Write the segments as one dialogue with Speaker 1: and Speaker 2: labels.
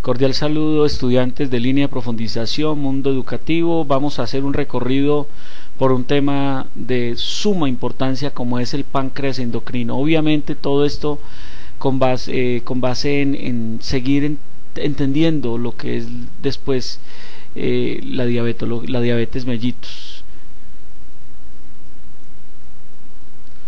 Speaker 1: Cordial saludo, estudiantes de línea de profundización, mundo educativo. Vamos a hacer un recorrido por un tema de suma importancia como es el páncreas endocrino. Obviamente todo esto con base en seguir entendiendo lo que es después la diabetes mellitus.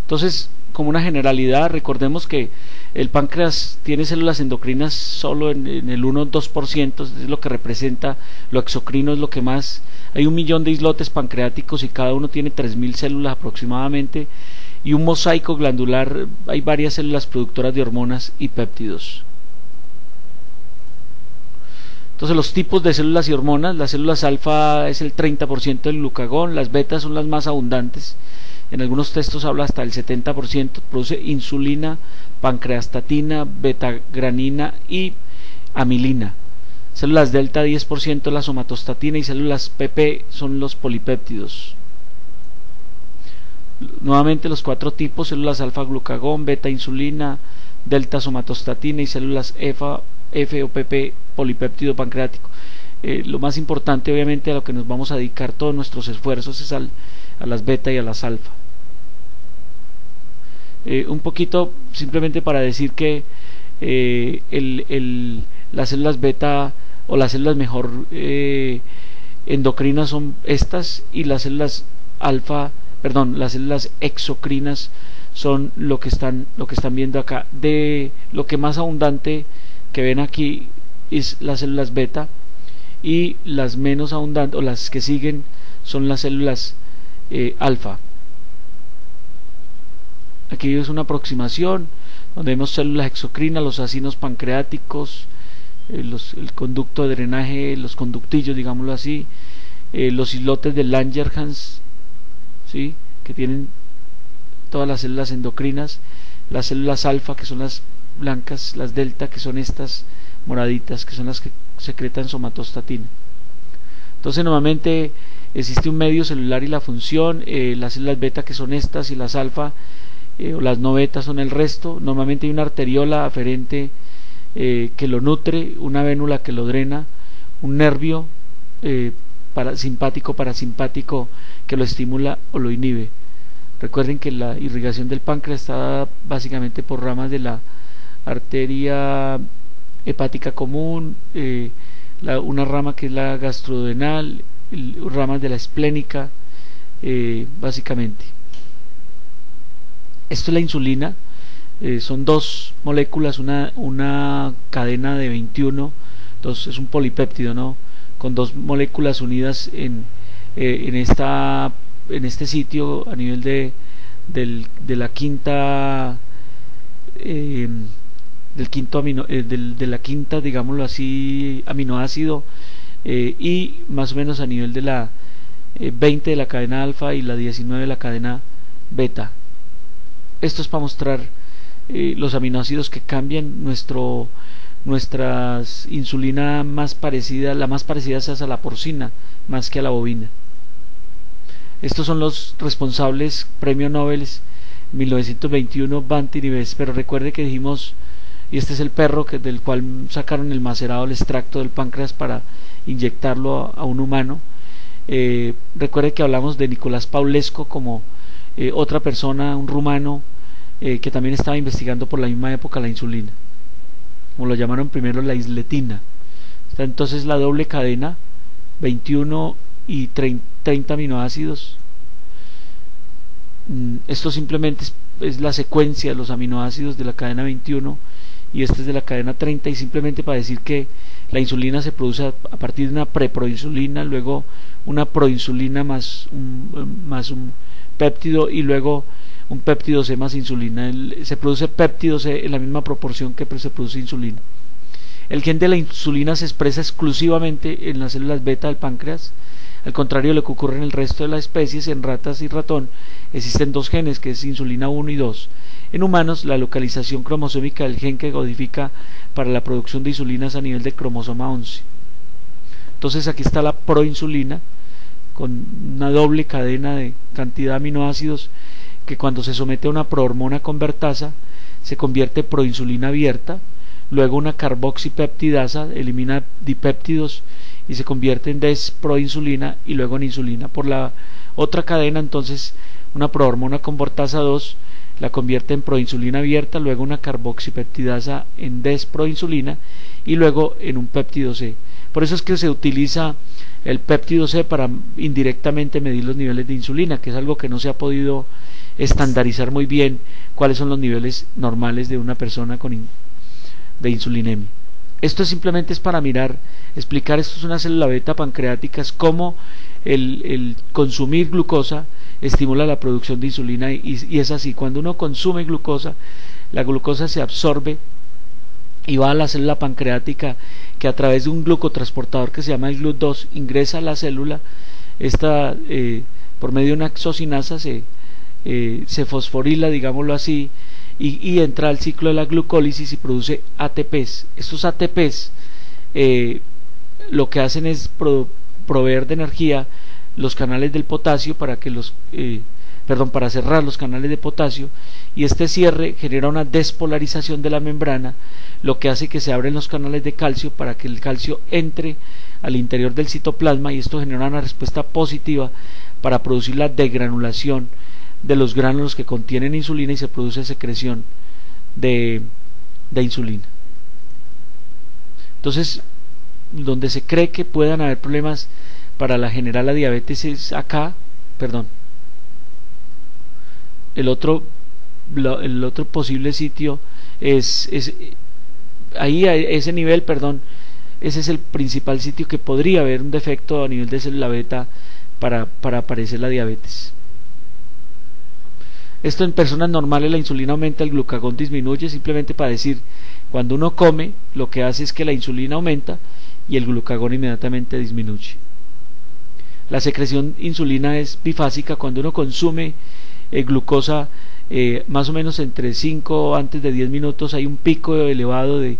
Speaker 1: Entonces, como una generalidad, recordemos que el páncreas tiene células endocrinas solo en el 1-2%, es lo que representa, lo exocrino es lo que más. Hay 1 millón de islotes pancreáticos y cada uno tiene 3000 células aproximadamente, y un mosaico glandular, hay varias células productoras de hormonas y péptidos. Entonces, los tipos de células y hormonas: las células alfa es el 30% del glucagón, las betas son las más abundantes, en algunos textos habla hasta el 70%, produce insulina, pancreastatina, betagranina y amilina. Células delta 10% la somatostatina, y células PP son los polipéptidos. Nuevamente los 4 tipos: células alfa glucagón, beta insulina, delta somatostatina y células F o PP polipéptido pancreático. Lo más importante, obviamente, a lo que nos vamos a dedicar todos nuestros esfuerzos es a las beta y a las alfa. Un poquito simplemente para decir que las células beta o las células mejor endocrinas son estas, y las células las células exocrinas son lo que están viendo acá. De lo que más abundante que ven aquí es las células beta, y las menos abundantes o las que siguen son las células alfa. Aquí es una aproximación donde vemos células exocrinas, los acinos pancreáticos, el conducto de drenaje, los conductillos, digámoslo así, los islotes de Langerhans, ¿sí?, que tienen todas las células endocrinas, las células alfa, que son las blancas, las delta, que son estas moraditas, que son las que secretan somatostatina. Entonces, normalmente existe un medio celular y la función, las células beta, que son estas, y las alfa o las no beta son el resto. Normalmente hay una arteriola aferente que lo nutre, una vénula que lo drena, un nervio simpático parasimpático que lo estimula o lo inhibe. Recuerden que la irrigación del páncreas está básicamente por ramas de la arteria hepática común, una rama que es la gastroduodenal, ramas de la esplénica, básicamente. Esto es la insulina. Son 2 moléculas, una cadena de 21, es un polipéptido, ¿no?, con 2 moléculas unidas en este sitio a nivel de la quinta de la quinta, digámoslo así, aminoácido, y más o menos a nivel de la 20 de la cadena alfa y la 19 de la cadena beta. Esto es para mostrar los aminoácidos que cambian. Nuestra insulina más parecida, la más parecida se hace a la porcina más que a la bovina. Estos son los responsables, premio Nobel 1921, Banting y Bess. Pero recuerde que dijimos, y este es el perro del cual sacaron el macerado, el extracto del páncreas para inyectarlo a un humano. Recuerde que hablamos de Nicolás Paulesco como otra persona, un rumano, que también estaba investigando por la misma época la insulina, como lo llamaron primero, la isletina. Está entonces la doble cadena, 21 y 30 aminoácidos. Esto simplemente es la secuencia de los aminoácidos de la cadena 21, y este es de la cadena 30, y simplemente para decir que la insulina se produce a partir de una preproinsulina, luego una proinsulina más un péptido, y luego un péptido C más insulina. Se produce péptido C en la misma proporción que se produce insulina. El gen de la insulina se expresa exclusivamente en las células beta del páncreas, al contrario de lo que ocurre en el resto de las especies. En ratas y ratón existen 2 genes, que es insulina 1 y 2. En humanos, la localización cromosómica del gen que codifica para la producción de insulinas a nivel del cromosoma 11. Entonces aquí está la proinsulina, con una doble cadena de cantidad de aminoácidos, que cuando se somete a una prohormona convertasa se convierte en proinsulina abierta, luego una carboxipeptidasa elimina dipéptidos y se convierte en desproinsulina y luego en insulina. Por la otra cadena, entonces, una prohormona convertasa 2 la convierte en proinsulina abierta, luego una carboxipeptidasa en desproinsulina y luego en un péptido C. Por eso es que se utiliza el péptido C para indirectamente medir los niveles de insulina, que es algo que no se ha podido estandarizar muy bien cuáles son los niveles normales de una persona de insulinemia. Esto simplemente es para explicar, esto es una célula beta pancreática, es cómo el consumir glucosa estimula la producción de insulina y es así, cuando uno consume glucosa, la glucosa se absorbe y va a la célula pancreática, que a través de un glucotransportador que se llama el GLUT2 ingresa a la célula. Esta por medio de una exocinasa se fosforila, digámoslo así, y entra al ciclo de la glucólisis y produce ATPs. Estos ATPs lo que hacen es proveer de energía los canales del potasio para cerrar los canales de potasio, y este cierre genera una despolarización de la membrana, lo que hace que se abren los canales de calcio para que el calcio entre al interior del citoplasma, y esto genera una respuesta positiva para producir la degranulación de los gránulos que contienen insulina y se produce secreción de insulina. Entonces, donde se cree que puedan haber problemas para generar la diabetes es acá, el otro posible sitio es ahí, a ese nivel, ese es el principal sitio que podría haber un defecto a nivel de célula beta para aparecer la diabetes. Esto en personas normales la insulina aumenta, el glucagón disminuye, simplemente para decir, cuando uno come, lo que hace es que la insulina aumenta y el glucagón inmediatamente disminuye. La secreción insulina es bifásica. Cuando uno consume glucosa, más o menos entre 5 antes de 10 minutos hay un pico elevado de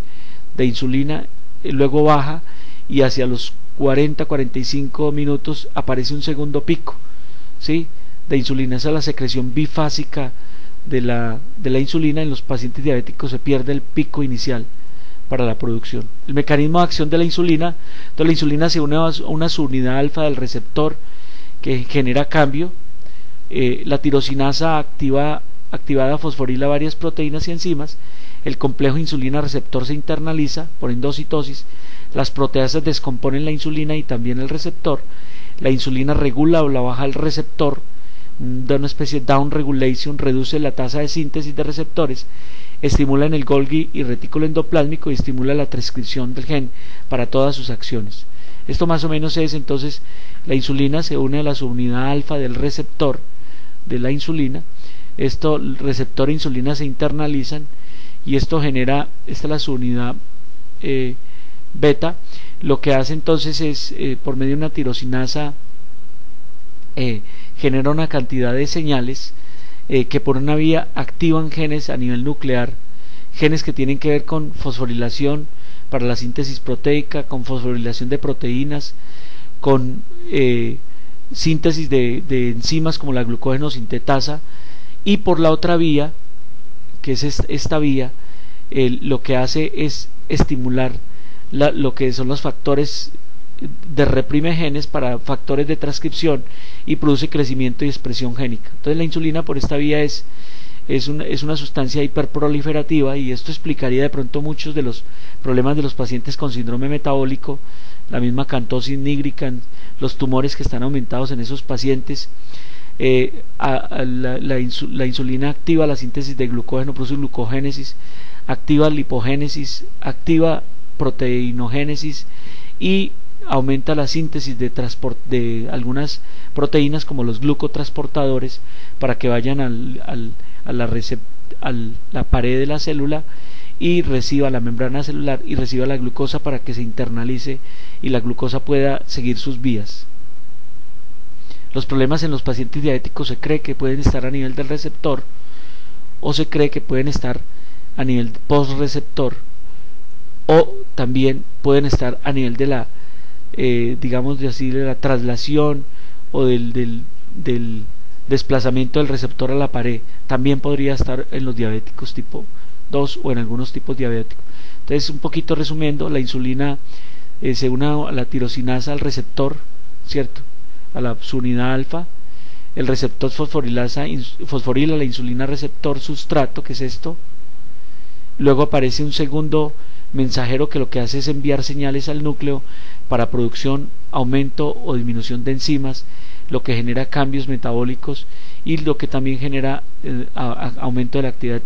Speaker 1: insulina, luego baja y hacia los 40-45 minutos aparece un segundo pico, ¿sí?, de insulina. Esa es la secreción bifásica de la insulina. En los pacientes diabéticos se pierde el pico inicial para la producción. El mecanismo de acción de la insulina: entonces la insulina se une a una subunidad alfa del receptor que genera cambio. La tirosinasa activada fosforila varias proteínas y enzimas. El complejo insulina receptor se internaliza por endocitosis. Las proteasas descomponen la insulina y también el receptor. La insulina regula o la baja el receptor, da una especie de down regulation, reduce la tasa de síntesis de receptores, estimula en el Golgi y retículo endoplásmico y estimula la transcripción del gen para todas sus acciones. Esto más o menos es, entonces, la insulina se une a la subunidad alfa del receptor de la insulina. El receptor e insulina se internalizan y esto genera, esta es la subunidad beta. Lo que hace entonces es, por medio de una tirosinasa, genera una cantidad de señales que por una vía activan genes a nivel nuclear, genes que tienen que ver con fosforilación para la síntesis proteica, con fosforilación de proteínas, con síntesis de enzimas como la glucógeno sintetasa, y por la otra vía, que es esta vía, lo que hace es estimular lo que son los factores de reprime genes para factores de transcripción y produce crecimiento y expresión génica. Entonces la insulina por esta vía es una sustancia hiperproliferativa, y esto explicaría de pronto muchos de los problemas de los pacientes con síndrome metabólico, la misma cantosis nigricans, los tumores que están aumentados en esos pacientes. La insulina activa la síntesis de glucógeno, produce glucogénesis, activa lipogénesis, activa proteinogénesis y aumenta la síntesis de algunas proteínas como los glucotransportadores para que vayan a la pared de la célula y reciba la membrana celular y reciba la glucosa para que se internalice y la glucosa pueda seguir sus vías. Los problemas en los pacientes diabéticos se cree que pueden estar a nivel del receptor o se cree que pueden estar a nivel postreceptor, o también pueden estar a nivel de la digamos de así, de la traslación o del desplazamiento del receptor a la pared. También podría estar en los diabéticos tipo 2 o en algunos tipos diabéticos. Entonces, un poquito resumiendo, la insulina se une a la tirosinasa, al receptor, ¿cierto? A la subunidad alfa. El receptor fosforila la insulina receptor sustrato, que es esto. Luego aparece un segundo mensajero que lo que hace es enviar señales al núcleo para producción, aumento o disminución de enzimas, lo que genera cambios metabólicos y lo que también genera aumento de la actividad